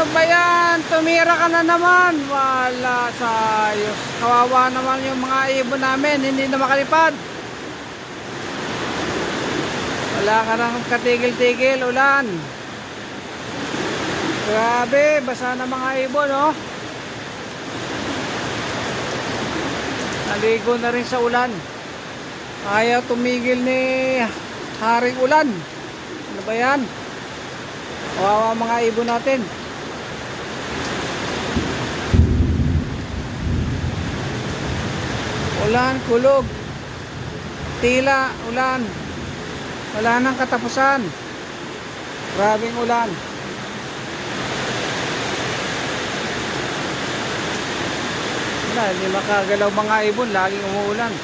Ano ba yan? Tumira ka na naman. Wala sa ayos. Kawawa naman yung mga ibon namin. Hindi na makalipad. Wala ka nang katigil-tigil. Ulan. Grabe. Basa na mga ibon, oh. Naligo na rin sa ulan. Ayaw tumigil ni Haring Ulan. Ano ba yan? Kawawa mga ibon natin. Ulan, kulog. Tila, ulan. Wala nang katapusan. Grabing ulan. Wala, hindi makagalaw mga ibon. Laging umuulan.